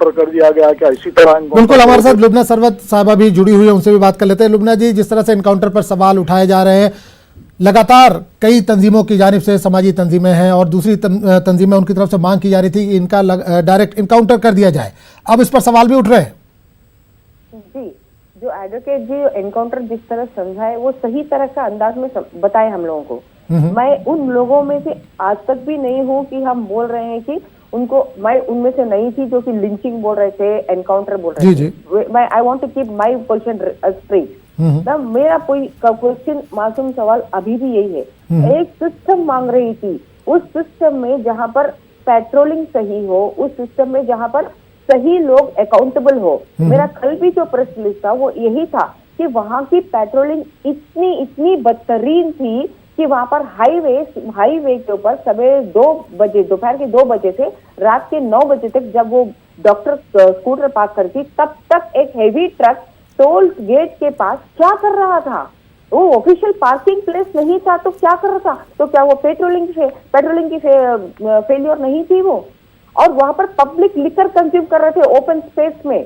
कर दिया गया, क्या इसी तरह बिल्कुल हमारे साथ लुबना सरवत साहबा भी जुड़ी हुई है, उनसे भी बात कर लेते हैं। लुबना जी, जिस तरह से इनकाउंटर पर सवाल उठाए जा रहे हैं, लगातार कई तंजीमों की जानिब से, समाजी तंजीमें हैं और दूसरी तंजीमें, उनकी तरफ से मांग की जा रही थी कि इनका डायरेक्ट इनकाउंटर कर दिया जाए, अब इस पर सवाल भी उठ रहे हैं। जी, जो एडवोकेट जी एनकाउंटर जिस तरह समझाए वो सही तरह का अंदाज में बताए हम लोगों को। मैं उन लोगों में से आज तक भी नहीं हूँ कि हम बोल रहे हैं कि उनको, मैं उनमें से नहीं थी जो कि लिंचिंग बोल रहे थे, एनकाउंटर बोल रहे थे। मैं I want to keep my position straight. ना मेरा कोई क्वेश्चन, मासूम सवाल अभी भी यही है। एक सिस्टम मांग रही थी, उस सिस्टम में जहाँ पर पेट्रोलिंग सही हो, उस सिस्टम में जहाँ पर सही लोग अकाउंटेबल हो। मेरा कल भी जो प्रेस रिलीज था वो यही था कि वहाँ की पेट्रोलिंग इतनी बदतरीन थी कि वहाँ पर हाईवे के ऊपर सवेरे 2 बजे, दोपहर के 2 बजे से रात के 9 बजे तक, जब वो डॉक्टर स्कूटर पार्क करती, तब तक एक हेवी ट्रक टोल गेट के पास क्या कर रहा था? वो ऑफिशियल पार्किंग प्लेस नहीं था तो क्या कर रहा था? तो क्या वो पेट्रोलिंग की फेलियर नहीं थी वो? और वहां पर पब्लिक लिकर कंज्यूम कर रहे थे ओपन स्पेस में,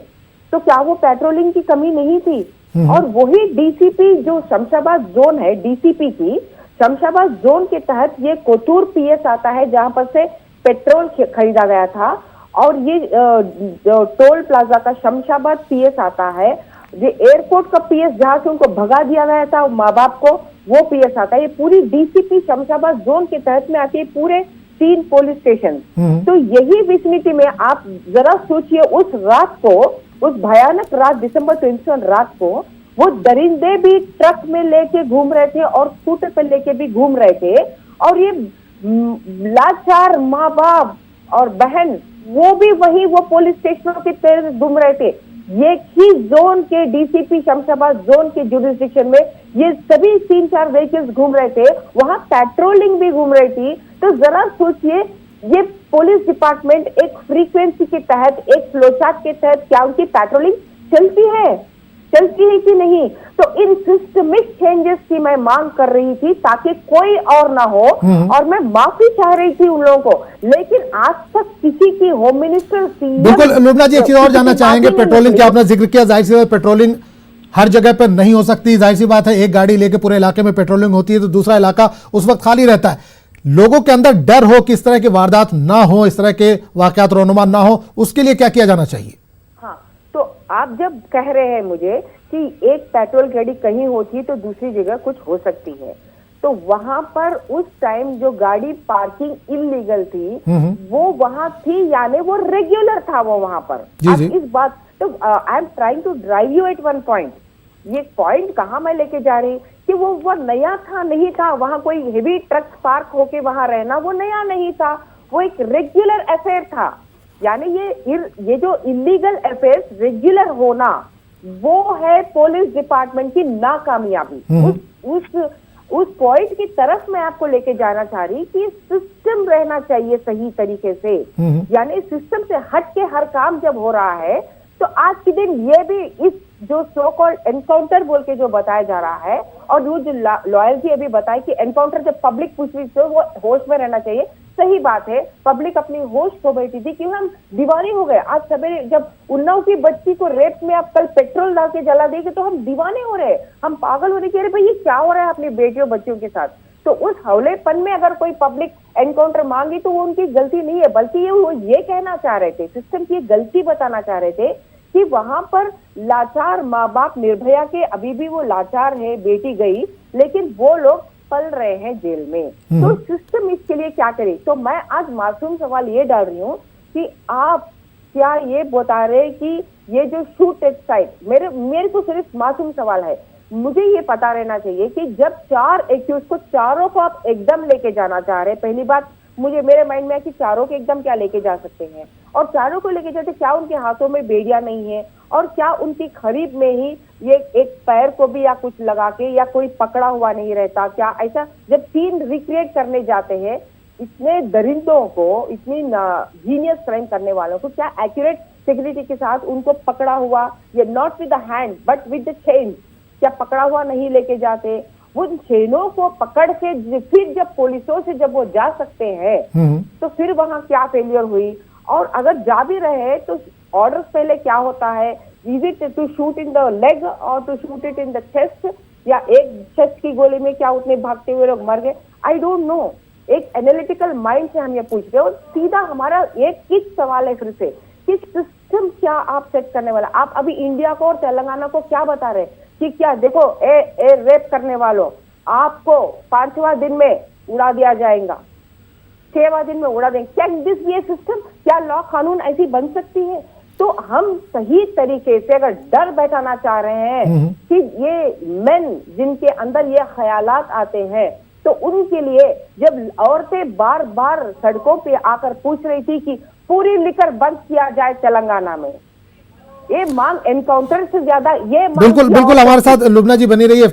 तो क्या वो पेट्रोलिंग की कमी नहीं थी? और वही डीसीपी जो शमशाबाद जोन है, डीसीपी की शमशाबाद जोन के तहत ये कोतूर पीएस आता है जहां पर से पेट्रोल खरीदा गया था, और ये टोल प्लाजा का शमशाबाद पीएस आता है, ये एयरपोर्ट का पीएस जहां से उनको भगा दिया गया था माँ बाप को, वो पीएस आता है। ये पूरी डीसीपी शमशाबाद जोन के तहत में आती है, पूरे 3 पुलिस स्टेशन। तो यही विसिनिटी में आप जरा सोचिए, उस रात को, उस भयानक रात, दिसंबर 21 रात को, वो दरिंदे भी ट्रक में लेके घूम रहे थे और स्कूटर पे लेके भी घूम रहे थे, और ये लाचार माँ बाप और बहन वो भी वही वो पुलिस स्टेशनों के तेरे घूम रहे थे। ये ही जोन के डीसीपी शमशाबाद जोन के जुरिस्डिक्शन में ये सभी 3-4 व्हीकल्स घूम रहे थे, वहां पेट्रोलिंग भी घूम रही थी। तो जरा सोचिए, ये पुलिस डिपार्टमेंट एक फ्रीक्वेंसी के तहत, एक फ्लोचार्ट के तहत क्या उनकी पेट्रोलिंग चलती है कि नहीं? तो इन सिस्टमिक चेंजेस की मैं मांग कर रही थी ताकि कोई और ना हो, और मैं माफी चाह रही थी उन लोगों को, लेकिन आज तक किसी की होम मिनिस्टर, बिल्कुल लुबना जी, एक चीज और जानना चाहेंगे, पेट्रोलिंग की आपने जिक्र किया, जाहिर सी बात पेट्रोलिंग हर जगह पर नहीं हो सकती, जाहिर सी बात है, एक गाड़ी लेके पूरे इलाके में पेट्रोलिंग होती है तो दूसरा इलाका उस वक्त खाली रहता है। लोगों के अंदर डर हो कि इस तरह की वारदात ना हो, इस तरह के वाकयात रोनुमा ना हो, उसके लिए क्या किया जाना चाहिए? तो आप जब कह रहे हैं मुझे कि एक पेट्रोल गाड़ी कहीं होती तो दूसरी जगह कुछ हो सकती है, तो वहां पर उस टाइम जो गाड़ी पार्किंग इलीगल थी वो वहां थी, यानी वो रेगुलर था वो वहां पर। अब इस बात, तो I am trying to drive you at one point. ये पॉइंट कहाँ मैं लेके जा रही कि वो नया था नहीं था, वहां कोई हेवी ट्रक पार्क होके वहां रहना वो नया नहीं था, वो एक रेगुलर अफेयर था। यानी ये जो इलीगल अफेयर्स रेगुलर होना, वो है पुलिस डिपार्टमेंट की नाकामयाबी। उस पॉइंट की तरफ मैं आपको लेके जाना चाह रही कि सिस्टम रहना चाहिए सही तरीके से, यानी सिस्टम से हट के हर काम जब हो रहा है, तो आज के दिन ये भी इस जो सो कॉल्ड एनकाउंटर बोल के जो बताया जा रहा है, और वो जो लॉयल जी अभी बताए कि एनकाउंटर जब पब्लिक पूछ रही तो वो होश में रहना चाहिए। सही बात है, पब्लिक अपनी होश खो बैठी थी कि हम दीवाने हो गए। आज सवेरे जब उन्नाव की बच्ची को रेप में आप कल पेट्रोल डाल के जला देंगे तो हम दीवाने हो रहे, हम पागल हो रहे कि अरे भाई ये क्या हो रहा है अपनी बेटियों बच्चियों के साथ। तो उस हौलेपन में अगर कोई पब्लिक एनकाउंटर मांगी तो वो उनकी गलती नहीं है, बल्कि वो ये कहना चाह रहे थे, सिस्टम की गलती बताना चाह रहे थे कि वहां पर लाचार माँ बाप, निर्भया के अभी भी वो लाचार है, बेटी गई लेकिन वो लोग पल रहे हैं जेल में। तो सिस्टम इसके लिए क्या करे? तो मैं आज मासूम सवाल ये डाल रही हूँ कि आप क्या ये बता रहे कि ये जो शूट एट साइट, मेरे को सिर्फ मासूम सवाल है, मुझे ये पता रहना चाहिए कि जब 4 एक्यूज को चारों को आप एकदम लेके जाना चाह रहे हैं, पहली बात मेरे माइंड में है कि चारों के एकदम क्या लेके जा सकते हैं, और चारों को लेके जाते क्या उनके हाथों में बेड़िया नहीं है, और क्या उनकी खरीद में ही ये एक पैर को भी या कुछ लगा के या कोई पकड़ा हुआ नहीं रहता? क्या ऐसा जब 3 रिक्रिएट करने जाते हैं इतने दरिंदों को, इतनी जीनियस क्राइम करने वालों को, क्या एक्यूरेट सिक्योरिटी के साथ उनको पकड़ा हुआ, ये not with the hand but with the chain, क्या पकड़ा हुआ नहीं लेके जाते? वो चेनों को पकड़ के फिर जब पुलिसों से जब वो जा सकते हैं तो फिर वहां क्या फेलियर हुई? और अगर जा भी रहे तो ऑर्डर्स पहले क्या होता है, is it to shoot in the leg और to shoot it in the chest, या एक चेस्ट की गोली में क्या उतने भागते हुए लोग मर गए, आई डोंट नो। एक एनालिटिकल माइंड से हम ये पूछ रहे हैं, और सीधा हमारा एक किस सवाल है फिर से कि सिस्टम क्या आप सेट करने वाला। आप अभी इंडिया को और तेलंगाना को क्या बता रहे हैं कि क्या देखो ए रेप करने वालों आपको 5वां दिन में उड़ा दिया जाएगा, 6वां दिन में उड़ा देंगे, क्या दिस ये सिस्टम, क्या लॉ कानून ऐसी बन सकती है? तो हम सही तरीके से अगर डर बैठाना चाह रहे हैं कि ये मेन जिनके अंदर ये ख्यालात आते हैं, तो उनके लिए जब औरतें बार बार सड़कों पे आकर पूछ रही थी कि पूरी लिकर बंद किया जाए तेलंगाना में, ये मांग एनकाउंटर से ज्यादा ये मांग बिल्कुल बिल्कुल, हमारे साथ लुबना जी बनी रही है।